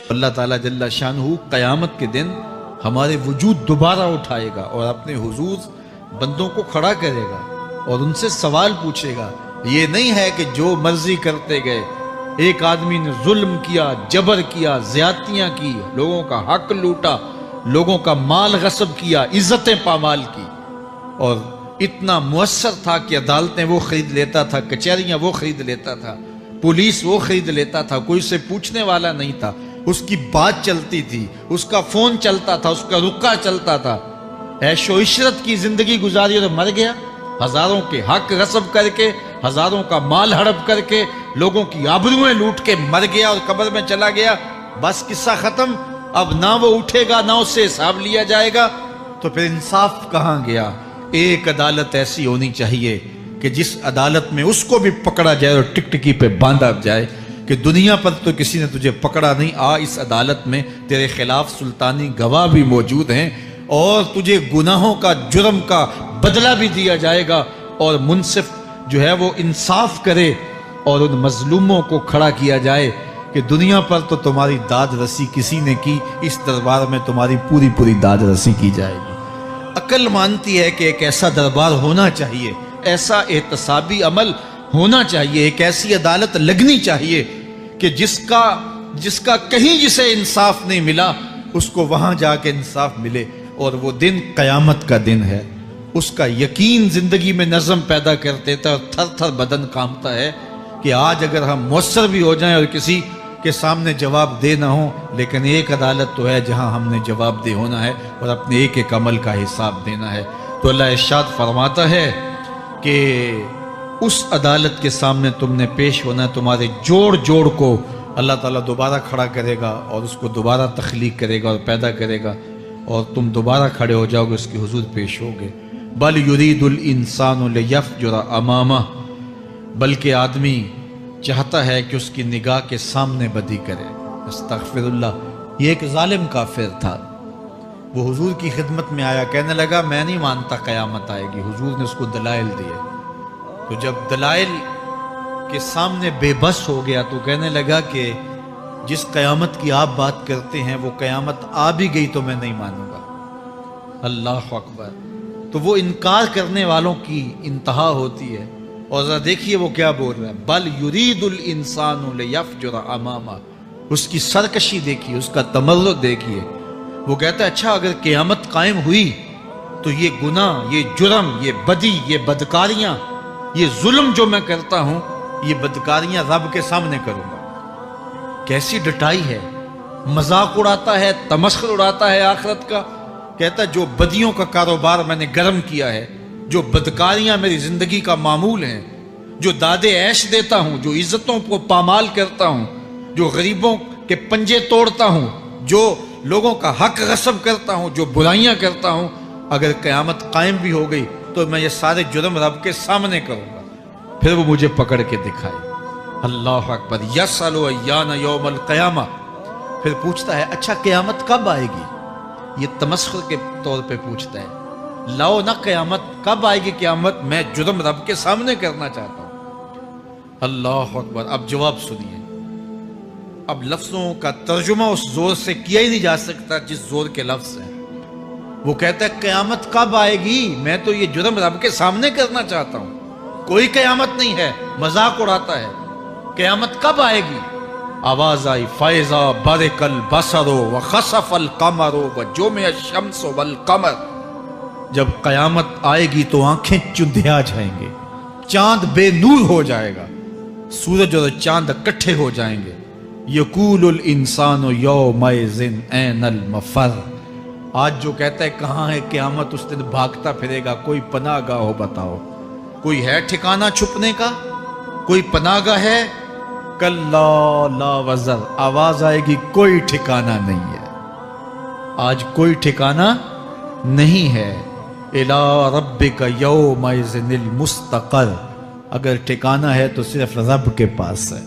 اللہ تعالیٰ جل شانہ قیامت کے دن ہمارے وجود دوبارہ اٹھائے گا اور اپنے حضور بندوں کو کھڑا کرے گا اور ان سے سوال پوچھے گا۔ یہ نہیں ہے کہ جو مرضی کرتے گئے، ایک آدمی نے ظلم کیا، جبر کیا، زیادتیاں کی، لوگوں کا حق لوٹا، لوگوں کا مال غصب کیا، عزتیں پامال کی، اور اتنا مؤثر تھا کہ عدالتیں وہ خرید لیتا تھا، کچہریاں وہ خرید لیتا تھا، پولیس وہ خرید لیتا تھا، کوئی سے پوچھنے والا نہیں تھا، اس کی بات چلتی تھی، اس کا فون چلتا تھا، اس کا رکا چلتا تھا، عیش و عشرت کی زندگی گزاری اور مر گیا، ہزاروں کے حق غصب کر کے، ہزاروں کا مال ہڑپ کر کے، لوگوں کی آبروئیں لوٹ کے مر گیا اور قبر میں چلا گیا، بس قصہ ختم۔ اب نہ وہ اٹھے گا، نہ اس سے حساب لیا جائے گا، تو پھر انصاف کہاں گیا؟ ایک عدالت ایسی ہونی چاہیے کہ جس عدالت میں اس کو بھی پکڑا جائے اور ٹکٹکی پہ باندھا جائے کہ دنیا پر تو کسی نے تجھے پکڑا نہیں، آ اس عدالت میں تیرے خلاف سلطانی گواہ بھی موجود ہیں اور تجھے گناہوں کا، جرم کا بدلہ بھی دیا جائے گا، اور منصف جو ہے وہ انصاف کرے اور ان مظلوموں کو کھڑا کیا جائے کہ دنیا پر تو تمہاری داد رسی کسی نے کی، اس دربار میں تمہاری پوری پوری داد رسی کی جائے گی۔ عقل مانتی ہے کہ ایک ایسا دربار ہونا چاہیے، ایسا احتسابی عمل ہونا چاہیے، ایک ایسی عدالت لگنی چاہیے کہ جس کا کہیں جسے انصاف نہیں ملا اس کو وہاں جا کے انصاف ملے، اور وہ دن قیامت کا دن ہے۔ اس کا یقین زندگی میں نظم پیدا کر دیتا ہے اور تھر تھر بدن کانپتا ہے کہ آج اگر ہم مؤثر بھی ہو جائیں اور کسی کے سامنے جواب دے نہ ہوں، لیکن ایک عدالت تو ہے جہاں ہم نے جواب دہ ہونا ہے اور اپنے ایک ایک عمل کا حساب دینا ہے۔ تو اللہ ارشاد فرماتا ہے کہ اس عدالت کے سامنے تم نے پیش ہونا ہے، تمہارے جوڑ جوڑ کو اللہ تعالیٰ دوبارہ کھڑا کرے گا اور اس کو دوبارہ تخلیق کرے گا اور پیدا کرے گا، اور تم دوبارہ کھڑے ہو جاؤ گے، اس کے حضور پیش ہوگے۔ بل یرید الانسان لیفجر امامہ، بلکہ آدمی چاہتا ہے کہ اس کی نگاہ کے سامنے بدی کرے۔ استغفر اللہ۔ یہ ایک ظالم کافر تھا، وہ حضور کی خدمت میں آیا، کہنے لگا میں نہیں مانتا قیامت آئے گی۔ حضور نے اس کو دلائل دیے، تو جب دلائل کے سامنے بے بس ہو گیا تو کہنے لگا کہ جس قیامت کی آپ بات کرتے ہیں وہ قیامت آ بھی گئی تو میں نہیں مانوں گا۔ اللہ اکبر۔ تو وہ انکار کرنے والوں کی انتہا ہوتی ہے، اور ذرا دیکھیے وہ کیا بول رہا ہے، بل یرید الانسان لیفجر امامہ۔ اس کی سرکشی دیکھیے، اس کا تمرد دیکھیے۔ وہ کہتا ہے اچھا اگر قیامت قائم ہوئی تو یہ گناہ، یہ جرم، یہ بدی، یہ بدکاریاں، یہ ظلم جو میں کرتا ہوں، یہ بدکاریاں رب کے سامنے کروں گا۔ کیسی ڈٹائی ہے، مذاق اڑاتا ہے، تمسخر اڑاتا ہے آخرت کا۔ کہتا ہے جو بدیوں کا کاروبار میں نے گرم کیا ہے، جو بدکاریاں میری زندگی کا معمول ہیں، جو دادے عیش دیتا ہوں، جو عزتوں کو پامال کرتا ہوں، جو غریبوں کے پنجے توڑتا ہوں، جو لوگوں کا حق غصب کرتا ہوں، جو برائیاں کرتا ہوں، اگر قیامت قائم بھی ہو گئی تو میں یہ سارے جرم رب کے سامنے کروں گا، پھر وہ مجھے پکڑ کے دکھائے۔ اللہ اکبر۔ یسأل ایان یوم القیامہ۔ پھر پوچھتا ہے اچھا قیامت کب آئے گی؟ یہ تمسخر کے طور پہ پوچھتا ہے، لاؤ نہ قیامت، کب آئے گی قیامت؟ میں جرم رب کے سامنے کرنا چاہتا ہوں۔ اللہ اکبر۔ اب جواب سنیے، اب لفظوں کا ترجمہ اس زور سے کیا ہی نہیں جا سکتا جس زور کے لفظ ہیں۔ وہ کہتا ہے قیامت کب آئے گی؟ میں تو یہ جرم رب کے سامنے کرنا چاہتا ہوں، کوئی قیامت نہیں ہے، مذاق اڑاتا ہے۔ قیامت کب آئے گی؟ آواز آئی، فَإِذَا بَرِقَ الْبَصَرُ وَخَسَفَ الْقَمَرُ وَجُمِعَ الشَّمْسُ وَالْقَمَرُ۔ جب قیامت آئے گی تو آنکھیں چندھیا جائیں گے، چاند بے نور ہو جائے گا، سورج اور چاند اکٹھے ہو جائیں گے۔ یقول الانسان یومئذ این المفر۔ آج جو کہتا ہے کہاں ہے قیامت، اس دن بھاگتا پھرے گا، کوئی پناہ گاہ ہو بتاؤ، کوئی ہے ٹھکانہ چھپنے کا، کوئی پناہ گاہ ہے؟ کلا لا وزر۔ آواز آئے گی کوئی ٹھکانہ نہیں ہے، آج کوئی ٹھکانہ نہیں ہے۔ الی ربک یومئذ المستقر۔ اگر ٹھکانہ ہے تو صرف رب کے پاس ہے،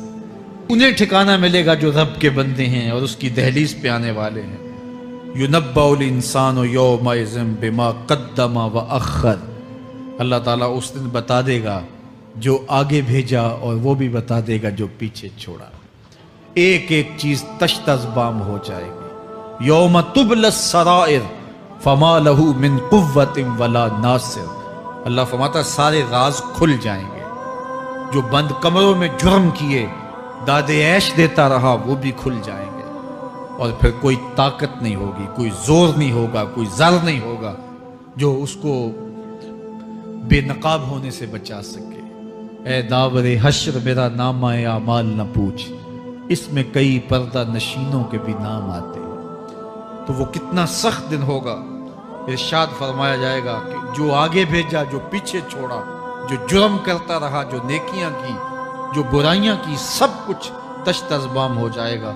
انہیں ٹھکانہ ملے گا جو رب کے بندے ہیں اور اس کی دہلیز پہ آنے والے ہیں۔ یُنَبَّأُ الْإِنسَانُ یومئذ بما قدم وأخر۔ اللہ تعالیٰ اس دن بتا دے گا جو آگے بھیجا اور وہ بھی بتا دے گا جو پیچھے چھوڑا۔ ایک ایک چیز تشت از بام ہو جائے گی. یوم تبلی السرائر فما لہ من قوت ولا ناصر. اللہ فرماتا سارے راز کھل جائیں گے. جو بند کمروں میں جرم کیے داد عیش دیتا رہا وہ بھی کھل جائیں گے، اور پھر کوئی طاقت نہیں ہوگی، کوئی زور نہیں ہوگا، کوئی زر نہیں ہوگا جو اس کو بے نقاب ہونے سے بچا سکے. اے داور حشر میرا نامہ اعمال نہ پوچھ، اس میں کئی پردہ نشینوں کے بھی نام آتے ہیں. تو وہ کتنا سخت دن ہوگا. ارشاد فرمایا جائے گا کہ جو آگے بھیجا، جو پیچھے چھوڑا، جو جرم کرتا رہا، جو نیکیاں کی، جو برائیاں کی، سب کچھ تشت از بام ہو جائے گا.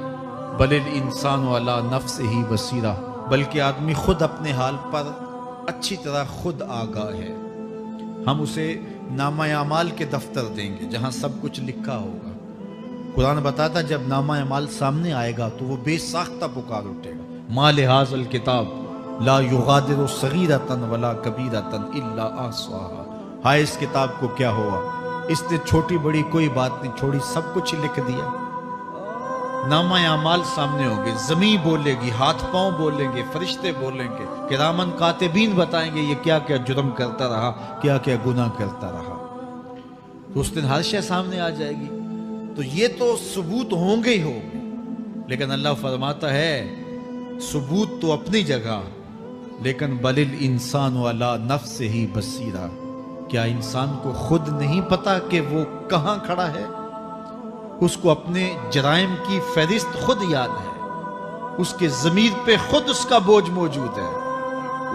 بل الانسان علی نفسہ بصیرہ، بلکہ آدمی خود اپنے حال پر اچھی طرح خود آگاہ ہے. ہم اسے نامہ اعمال کے دفتر دیں گے جہاں سب کچھ لکھا ہوگا. قرآن بتاتا جب نامہ اعمال سامنے آئے گا تو وہ بے ساختہ پکار اٹھے گا، ما لہذا الکتاب لا یغادر صغیرۃ ولا کبیرۃ الا احصاها. ہائے اس کتاب کو کیا ہوا، اس نے چھوٹی بڑی کوئی بات نہیں چھوڑی، سب کچھ لکھ دیا. نامہ اعمال سامنے ہوگے، زمین بولے گی، ہاتھ پاؤں بولیں گے، فرشتے بولیں گے، کرامن کاتبین بتائیں گے یہ کیا کیا جرم کرتا رہا، کیا کیا گناہ کرتا رہا. تو اس دن ہر شے سامنے آ جائے گی. تو یہ تو ثبوت ہوں گے ہی ہوں گے، لیکن اللہ فرماتا ہے ثبوت تو اپنی جگہ، لیکن بل الانسان علی نفسہ بصیرہ. کیا انسان کو خود نہیں پتا کہ وہ کہاں کھڑا ہے؟ اس کو اپنے جرائم کی فہرست خود یاد ہے، اس کے ضمیر پہ خود اس کا بوجھ موجود ہے.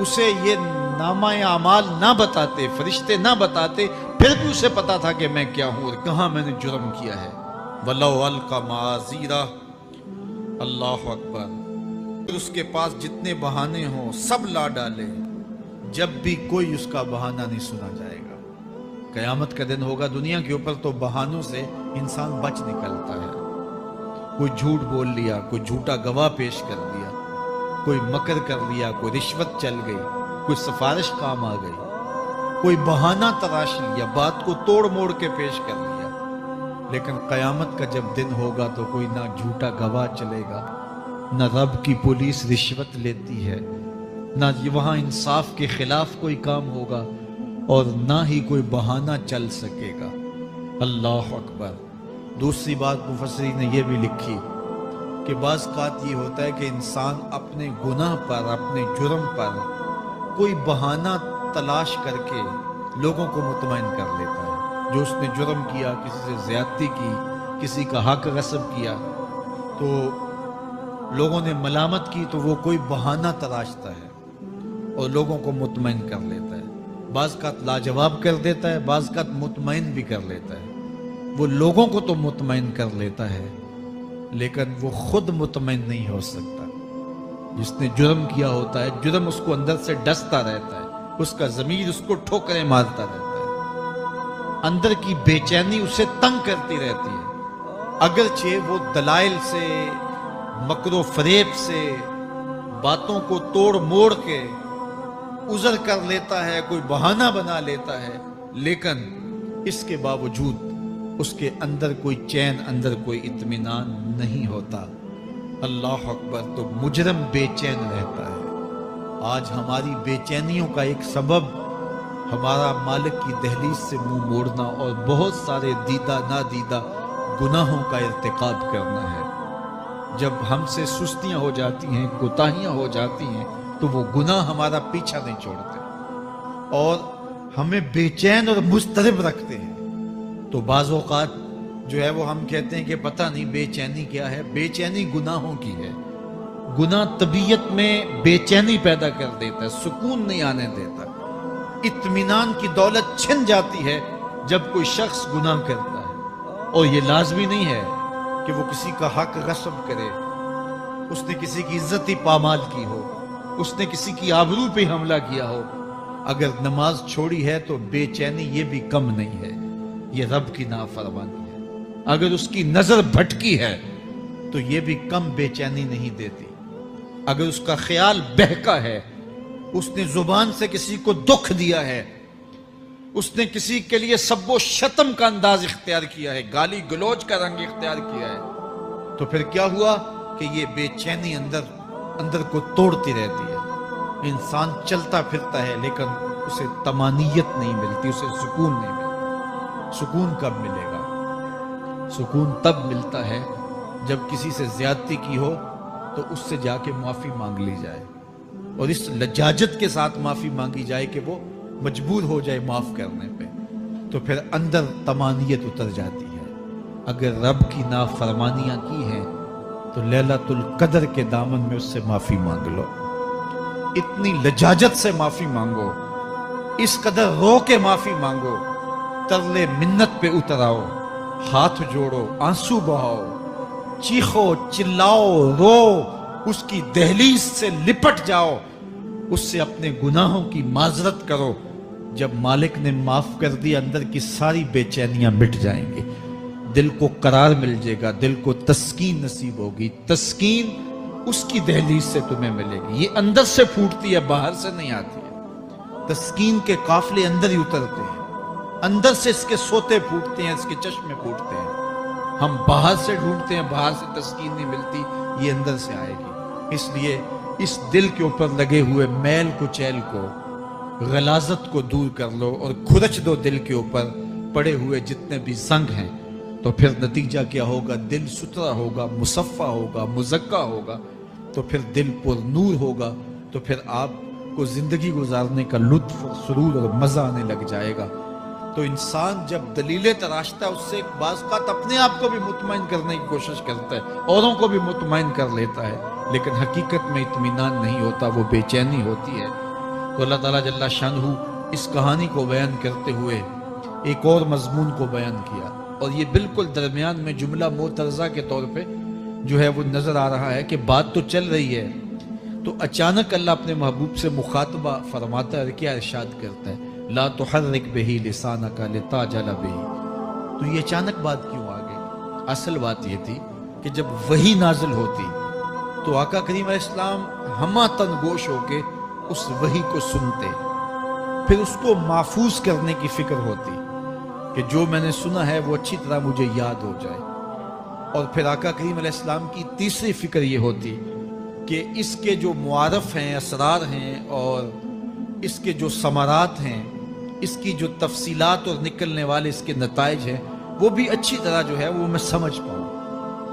اسے یہ نامہ اعمال نہ بتاتے، فرشتے نہ بتاتے، پھر بھی اسے پتا تھا کہ میں کیا ہوں اور کہاں میں نے جرم کیا ہے. وَلَوْ أَلْقَى مَعَاذِيرَهُ. اللہ اکبر. اس کے پاس جتنے بہانے ہوں سب لا ڈالے، جب بھی کوئی اس کا بہانہ نہیں سنا جائے گا. قیامت کا دن ہوگا، دنیا کے اوپر تو بہانوں سے انسان بچ نکلتا ہے. کوئی جھوٹ بول لیا، کوئی جھوٹا گواہ پیش کر دیا، کوئی مکر کر لیا، کوئی رشوت چل گئی، کوئی سفارش کام آ گئی، کوئی بہانہ تراش لیا، بات کو توڑ موڑ کے پیش کر لیا. لیکن قیامت کا جب دن ہوگا تو کوئی نہ جھوٹا گواہ چلے گا، نہ رب کی پولیس رشوت لیتی ہے، نہ وہاں انصاف کے خلاف کوئی کام ہوگا، اور نہ ہی کوئی بہانہ چل سکے گا. اللہ اکبر. دوسری بات مفسرین نے یہ بھی لکھی کہ بعض اوقات یہ ہوتا ہے کہ انسان اپنے گناہ پر، اپنے جرم پر کوئی بہانہ تلاش کر کے لوگوں کو مطمئن کر لیتا ہے. جو اس نے جرم کیا، کسی سے زیادتی کی، کسی کا حق غصب کیا، تو لوگوں نے ملامت کی تو وہ کوئی بہانہ تلاشتا ہے اور لوگوں کو مطمئن کر لیتا ہے. بعض کا لاجواب کر دیتا ہے، بعض کا مطمئن بھی کر لیتا ہے. وہ لوگوں کو تو مطمئن کر لیتا ہے لیکن وہ خود مطمئن نہیں ہو سکتا. جس نے جرم کیا ہوتا ہے، جرم اس کو اندر سے ڈستا رہتا ہے، اس کا ضمیر اس کو ٹھوکریں مارتا رہتا ہے، اندر کی بے چینی اسے تنگ کرتی رہتی ہے. اگرچہ وہ دلائل سے، مکر و فریب سے، باتوں کو توڑ موڑ کے عذر کر لیتا ہے، کوئی بہانہ بنا لیتا ہے، لیکن اس کے باوجود اس کے اندر کوئی چین، اندر کوئی اطمینان نہیں ہوتا. اللہ اکبر. تو مجرم بے چین رہتا ہے. آج ہماری بے چینیوں کا ایک سبب ہمارا مالک کی دہلیز سے منہ موڑنا اور بہت سارے دیدہ نادیدہ گناہوں کا ارتکاب کرنا ہے. جب ہم سے سستیاں ہو جاتی ہیں، کوتاہیاں ہو جاتی ہیں، تو وہ گناہ ہمارا پیچھا نہیں چھوڑتے اور ہمیں بے چین اور مضطرب رکھتے ہیں. تو بعض اوقات جو ہے وہ ہم کہتے ہیں کہ پتہ نہیں بے چینی کیا ہے. بے چینی گناہوں کی ہے. گناہ طبیعت میں بے چینی پیدا کر دیتا ہے، سکون نہیں آنے دیتا. اطمینان کی دولت چھن جاتی ہے جب کوئی شخص گناہ کرتا ہے. اور یہ لازمی نہیں ہے کہ وہ کسی کا حق غصب کرے، اس نے کسی کی عزت ہی پامال کی ہو، اس نے کسی کی آبرو پہ حملہ کیا ہو. اگر نماز چھوڑی ہے تو بے چینی یہ بھی کم نہیں ہے، یہ رب کی نافرمانی ہے. اگر اس کی نظر بھٹکی ہے تو یہ بھی کم بے چینی نہیں دیتی. اگر اس کا خیال بہکا ہے، اس نے زبان سے کسی کو دکھ دیا ہے، اس نے کسی کے لیے سب و شتم کا انداز اختیار کیا ہے، گالی گلوچ کا رنگ اختیار کیا ہے، تو پھر کیا ہوا کہ یہ بے چینی اندر کو توڑتی رہتی ہے. انسان چلتا پھرتا ہے لیکن اسے طمانیت نہیں ملتی، اسے سکون نہیں ملتا. سکون کب ملے گا؟ سکون تب ملتا ہے جب کسی سے زیادتی کی ہو تو اس سے جا کے معافی مانگ لی جائے، اور اس لجاجت کے ساتھ معافی مانگی جائے کہ وہ مجبور ہو جائے معاف کرنے پہ، تو پھر اندر طمانیت اتر جاتی ہے. اگر رب کی نافرمانیاں کی ہیں تو لیلۃ القدر کے دامن میں اس سے معافی مانگ لو، اتنی لجاجت سے معافی مانگو، اس قدر رو کے معافی مانگو، ترلے منت پہ اتر آؤ، ہاتھ جوڑو، آنسو بہاؤ، چیخو، چلاؤ، رو، اس کی دہلیز سے لپٹ جاؤ، اس سے اپنے گناہوں کی معذرت کرو. جب مالک نے معاف کر دیا اندر کی ساری بے چینیاں مٹ جائیں گے، دل کو قرار مل جائے گا، دل کو تسکین نصیب ہوگی. تسکین اس کی دہلیز سے تمہیں ملے گی، یہ اندر سے پھوٹتی ہے، باہر سے نہیں آتی ہے. تسکین کے قافلے اندر ہی اترتے ہیں، اندر سے اس کے سوتے پھوٹتے ہیں، اس کے چشمے پھوٹتے ہیں. ہم باہر سے ڈھونڈتے ہیں، باہر سے تسکین نہیں ملتی، یہ اندر سے آئے گی. اس لیے اس دل کے اوپر لگے ہوئے میل کچیل کو، غلاظت کو دور کر لو اور کھرچ دو دل کے اوپر پڑے ہوئے جتنے بھی زنگ ہیں. تو پھر نتیجہ کیا ہوگا؟ دل ستھرا ہوگا، مصفا ہوگا، مزکا ہوگا، تو پھر دل پر نور ہوگا، تو پھر آپ کو زندگی گزارنے کا لطف اور سرور اور مزہ آنے لگ جائے گا. تو انسان جب دلیلیں تراشتا ہے اس سے بعض اوقات اپنے آپ کو بھی مطمئن کرنے کی کوشش کرتا ہے، اوروں کو بھی مطمئن کر لیتا ہے، لیکن حقیقت میں اطمینان نہیں ہوتا، وہ بے چینی ہوتی ہے. تو اللہ تعالیٰ جل شانہ اس کہانی کو بیان کرتے ہوئے ایک اور مضمون کو بیان کیا، اور یہ بالکل درمیان میں جملہ معترضہ کے طور پہ جو ہے وہ نظر آ رہا ہے کہ بات تو چل رہی ہے، تو اچانک اللہ اپنے محبوب سے مخاطبہ فرماتا ہے، کیا ارشاد کرتا ہے؟ لا تحرک بہ لسانک لتعجل بہ. تو یہ اچانک بات کیوں آ گئی؟ اصل بات یہ تھی کہ جب وحی نازل ہوتی تو آقا کریم علیہ السلام ہمہ تن گوش ہو کے اس وحی کو سنتے، پھر اس کو محفوظ کرنے کی فکر ہوتی کہ جو میں نے سنا ہے وہ اچھی طرح مجھے یاد ہو جائے. اور پھر آقا کریم علیہ السلام کی تیسری فکر یہ ہوتی کہ اس کے جو معارف ہیں، اسرار ہیں، اور اس کے جو ثمرات ہیں، اس کی جو تفصیلات اور نکلنے والے اس کے نتائج ہیں، وہ بھی اچھی طرح جو ہے وہ میں سمجھ پاؤں.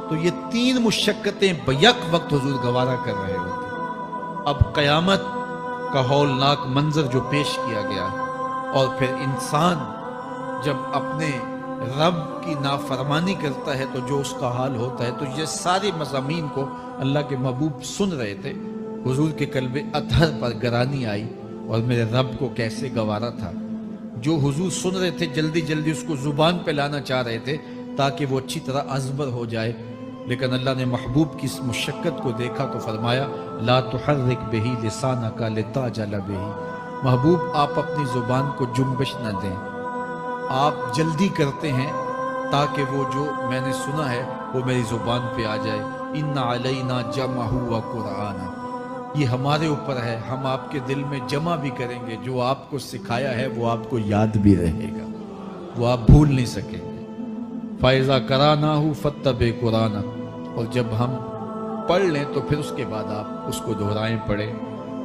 تو یہ تین مشقتیں بیک وقت حضور گوارا کر رہے ہوتے. اب قیامت کا ہولناک منظر جو پیش کیا گیا، اور پھر انسان جب اپنے رب کی نافرمانی کرتا ہے تو جو اس کا حال ہوتا ہے، تو یہ سارے مضامین کو اللہ کے محبوب سن رہے تھے. حضور کے قلب اطہر پر گرانی آئی، اور میرے رب کو کیسے گوارا تھا. جو حضور سن رہے تھے جلدی جلدی اس کو زبان پہ لانا چاہ رہے تھے تاکہ وہ اچھی طرح ازبر ہو جائے، لیکن اللہ نے محبوب کی اس مشقت کو دیکھا تو فرمایا لا تحرک بہ لسانک لتعجل بہ. محبوب آپ اپنی زبان کو جنبش نہ دیں، آپ جلدی کرتے ہیں تاکہ وہ جو میں نے سنا ہے وہ میری زبان پہ آ جائے. ان علینا جمعہ و قرآن، یہ ہمارے اوپر ہے، ہم آپ کے دل میں جمع بھی کریں گے، جو آپ کو سکھایا ہے وہ آپ کو یاد بھی رہے گا، وہ آپ بھول نہیں سکیں گے. فَإِذَا قَرَأْنَاهُ فَاتَّبِعْ قُرْآنَهُ، اور جب ہم پڑھ لیں تو پھر اس کے بعد آپ اس کو دہرائیں پڑھیں.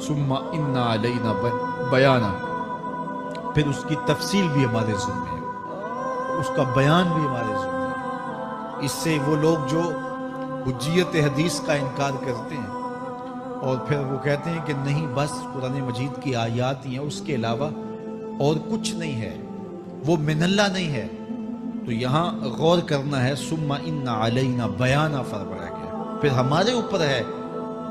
ثُمَّ إِنَّ عَلَيْنَا بَيَانًا، پھر اس کی تفصیل بھی ہمارے ذمہ ہے، اس کا بیان بھی ہمارے ذمہ ہے. اس سے وہ لوگ جو حجیت حدیث کا انکار کرتے ہیں اور پھر وہ کہتے ہیں کہ نہیں بس قرآن مجید کی آیات ہی ہیں، اس کے علاوہ اور کچھ نہیں ہے، وہ من اللہ نہیں ہے، تو یہاں غور کرنا ہے. ثم ان علینا بیانا فرمایا گیا، پھر ہمارے اوپر ہے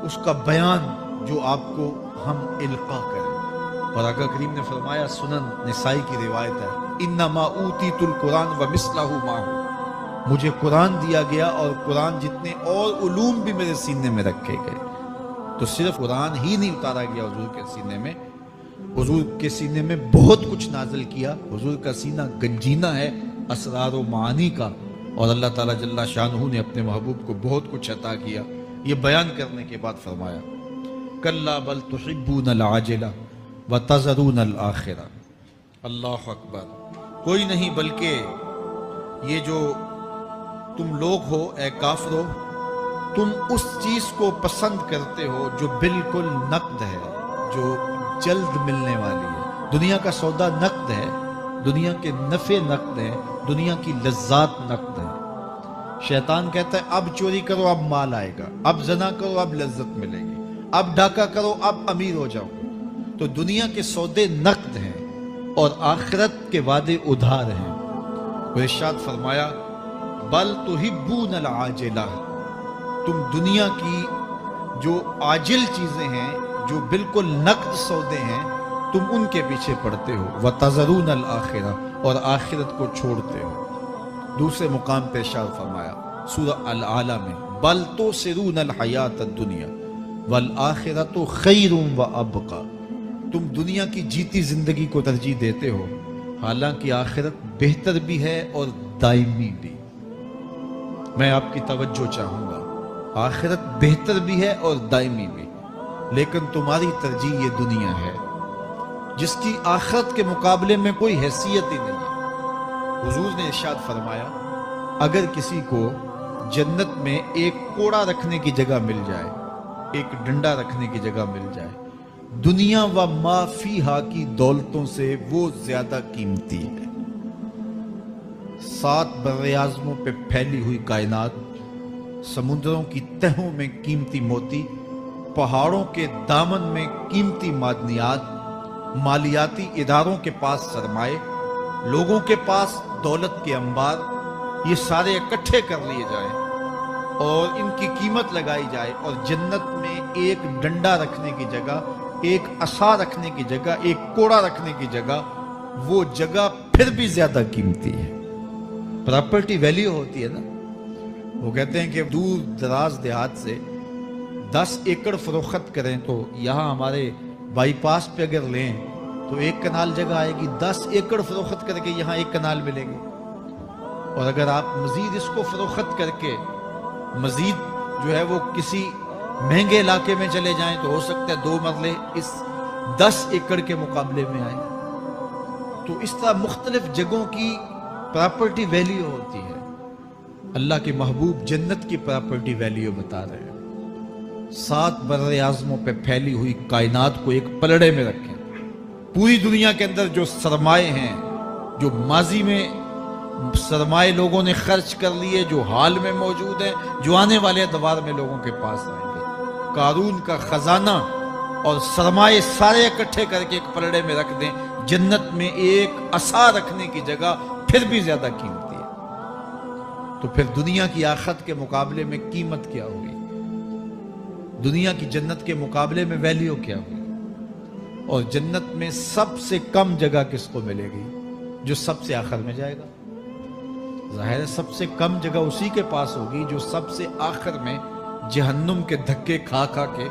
اس کا بیان جو آپ کو ہم القا کریں. اور آقا کریم نے فرمایا، سنن نسائی کی روایت ہے، انما اوتیت القرآن ومثلہ معہ، مجھے قرآن دیا گیا اور قرآن جتنے اور علوم بھی میرے سینے میں رکھے گئے. تو صرف قرآن ہی نہیں اتارا گیا حضور کے سینے میں، حضور کے سینے میں بہت کچھ نازل کیا. حضور کا سینہ گنجینہ ہے اسرار و معانی کا، اور اللہ تعالیٰ جل شانہ نے اپنے محبوب کو بہت کچھ عطا کیا. یہ بیان کرنے کے بعد فرمایا کلا بل تحبون العاجلہ وتذرون الآخرہ. اللہ اکبر. کوئی نہیں بلکہ یہ جو تم لوگ ہو اے کافرو، تم اس چیز کو پسند کرتے ہو جو بالکل نقد ہے، جو جلد ملنے والی ہے۔ دنیا کا سودا نقد ہے، دنیا کے نفع نقد ہے، دنیا کی لذات نقد ہے۔ شیطان کہتا ہے اب چوری کرو اب مال آئے گا، اب زنا کرو اب لذت ملے گی، اب ڈاکہ کرو اب امیر ہو جاؤ۔ تو دنیا کے سودے نقد ہیں اور آخرت کے وعدے ادھار ہیں۔ اور ارشاد فرمایا بل تحبون العاجلہ، تم دنیا کی جو عاجل چیزیں ہیں، جو بالکل نقد سودے ہیں، تم ان کے پیچھے پڑتے ہو، وتذرون الآخرہ، اور آخرت کو چھوڑتے ہو۔ دوسرے مقام پہ ارشاد فرمایا سورہ الاعلیٰ میں بل تؤثرون الحیات الدنیا والآخرۃ خیر وابقی، تم دنیا کی جیتی زندگی کو ترجیح دیتے ہو، حالانکہ آخرت بہتر بھی ہے اور دائمی بھی۔ میں آپ کی توجہ چاہوں گا، آخرت بہتر بھی ہے اور دائمی بھی، لیکن تمہاری ترجیح یہ دنیا ہے جس کی آخرت کے مقابلے میں کوئی حیثیت ہی نہیں ہے۔ حضور نے ارشاد فرمایا اگر کسی کو جنت میں ایک کوڑا رکھنے کی جگہ مل جائے، ایک ڈنڈا رکھنے کی جگہ مل جائے، دنیا و ما فیہا کی دولتوں سے وہ زیادہ قیمتی ہے۔ 7 براعظموں پہ پھیلی ہوئی کائنات، سمندروں کی تہوں میں قیمتی موتی، پہاڑوں کے دامن میں قیمتی معدنیات، مالیاتی اداروں کے پاس سرمائے، لوگوں کے پاس دولت کے انبار، یہ سارے اکٹھے کر لیے جائیں اور ان کی قیمت لگائی جائے، اور جنت میں ایک ڈنڈا رکھنے کی جگہ، ایک عصا رکھنے کی جگہ، ایک کوڑا رکھنے کی جگہ، وہ جگہ پھر بھی زیادہ قیمتی ہے۔ پراپرٹی ویلیو ہوتی ہے نا، وہ کہتے ہیں کہ دور دراز دیہات سے 10 ایکڑ فروخت کریں تو یہاں ہمارے بائی پاس پہ اگر لیں تو 1 کنال جگہ آئے گی، 10 ایکڑ فروخت کر کے یہاں 1 کنال ملے گی۔ اور اگر آپ مزید اس کو فروخت کر کے مزید جو ہے وہ کسی مہنگے علاقے میں چلے جائیں تو ہو سکتا ہے 2 مرلے اس 10 ایکڑ کے مقابلے میں آئیں۔ تو اس طرح مختلف جگہوں کی پراپرٹی ویلیو ہوتی ہے۔ اللہ کے محبوب جنت کی پراپرٹی ویلیو بتا رہے ہیں۔ 7 براعظموں پہ پھیلی ہوئی کائنات کو ایک پلڑے میں رکھیں، پوری دنیا کے اندر جو سرمائے ہیں، جو ماضی میں سرمائے لوگوں نے خرچ کر لیے، جو حال میں موجود ہیں، جو آنے والے ادوار میں لوگوں کے پاس آئیں گے، قارون کا خزانہ اور سرمائے سارے اکٹھے کر کے ایک پلڑے میں رکھ دیں، جنت میں ایک عصا رکھنے کی جگہ پھر بھی زیادہ قیمتی ہے۔ تو پھر دنیا کی آخرت کے مقابلے میں قیمت کیا ہوگی؟ دنیا کی جنت کے مقابلے میں ویلیو کیا ہوگی؟ اور جنت میں سب سے کم جگہ کس کو ملے گی؟ جو سب سے آخر میں جائے گا۔ ظاہر ہے سب سے کم جگہ اسی کے پاس ہوگی جو سب سے آخر میں جہنم کے دھکے کھا کھا کے،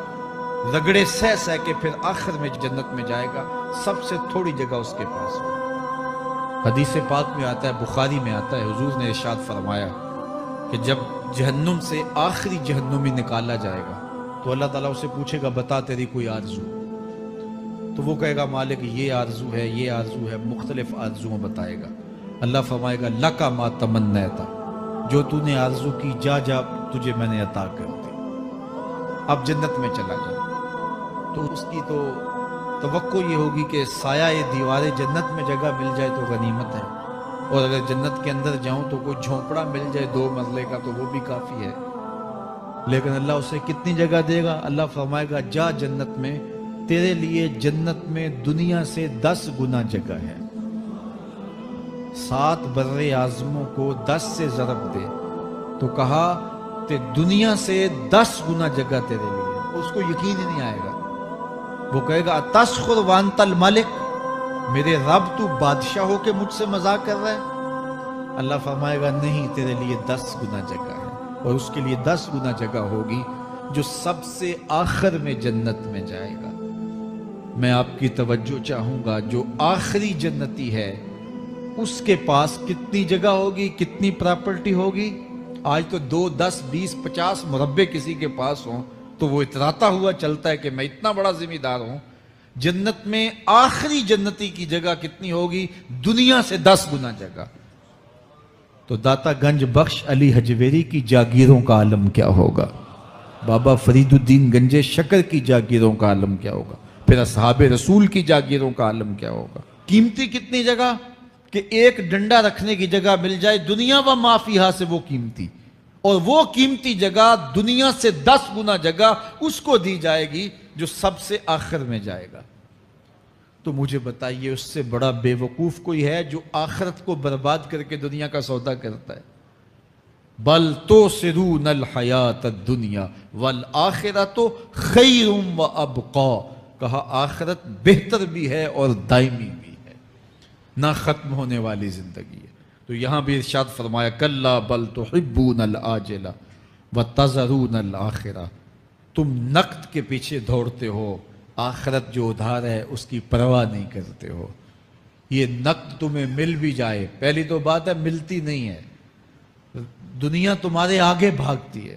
رگڑے سہ سہ کے پھر آخر میں جنت میں جائے گا۔ سب سے تھوڑی جگہ اس کے پاس ہوگی۔ حدیث پاک میں آتا ہے، بخاری میں آتا ہے، حضور نے ارشاد فرمایا کہ جب جہنم سے آخری جہنمی نکالا جائے گا تو اللہ تعالیٰ اسے پوچھے گا بتا تیری کوئی آرزو؟ تو وہ کہے گا مالک یہ آرزو ہے، یہ آرزو ہے، مختلف آرزویں بتائے گا۔ اللہ فرمائے گا لکا ما تمنیت، جو تو نے آرزو کی جا جا تجھے میں نے عطا کر دی، اب جنت میں چلا جا۔ تو اس کی تو توقع یہ ہوگی کہ سایہ دیوار جنت میں جگہ مل جائے تو غنیمت ہے، اور اگر جنت کے اندر جاؤں تو کوئی جھونپڑا مل جائے 2 مرلے کا تو وہ بھی کافی ہے۔ لیکن اللہ اسے کتنی جگہ دے گا؟ اللہ فرمائے گا جا جنت میں، تیرے لیے جنت میں دنیا سے 10 گنا جگہ ہے۔ 7 براعظموں کو 10 سے ضرب دے تو کہا کہ دنیا سے 10 گنا جگہ تیرے لیے۔ اس کو یقین ہی نہیں آئے گا، وہ کہے گا تسخر وانت الملک، میرے رب تو بادشاہ ہو کے مجھ سے مذاق کر رہا ہے؟ اللہ فرمائے گا نہیں، تیرے لیے 10 گنا جگہ ہے، اور اس کے لیے 10 گنا جگہ ہوگی جو سب سے آخر میں جنت میں جائے گا۔ میں آپ کی توجہ چاہوں گا، جو آخری جنتی ہے اس کے پاس کتنی جگہ ہوگی، کتنی پراپرٹی ہوگی؟ آج تو 2 10 20 50 مربع کسی کے پاس ہوں تو وہ اتراتا ہوا چلتا ہے کہ میں اتنا بڑا ذمہ دار ہوں۔ جنت میں آخری جنتی کی جگہ کتنی ہوگی؟ دنیا سے 10 گنا جگہ۔ تو داتا گنج بخش علی حجویری کی جاگیروں کا عالم کیا ہوگا؟ بابا فرید الدین گنجے شکر کی جاگیروں کا عالم کیا ہوگا، پھر اصحاب رسول کی جاگیروں کا عالم کیا ہوگا۔ قیمتی کتنی جگہ کہ ایک ڈنڈا رکھنے کی جگہ مل جائے دنیا و ما فیہا سے وہ قیمتی، اور وہ قیمتی جگہ دنیا سے 10 گنا جگہ اس کو دی جائے گی جو سب سے آخر میں جائے گا۔ تو مجھے بتائیے اس سے بڑا بے وقوف کوئی ہے جو آخرت کو برباد کر کے دنیا کا سودا کرتا ہے؟ بل توسرون الحیات الدنیا والآخرۃ خیر وابقا، کہا آخرت بہتر بھی ہے اور دائمی بھی ہے، نہ ختم ہونے والی زندگی ہے۔ تو یہاں بھی ارشاد فرمایا کلا بل تحبون العاجلہ وتذرون الآخرہ، تم نقد کے پیچھے دوڑتے ہو، آخرت جو ادھار ہے اس کی پرواہ نہیں کرتے ہو۔ یہ نقد تمہیں مل بھی جائے، پہلی تو بات ہے ملتی نہیں ہے، دنیا تمہارے آگے بھاگتی ہے،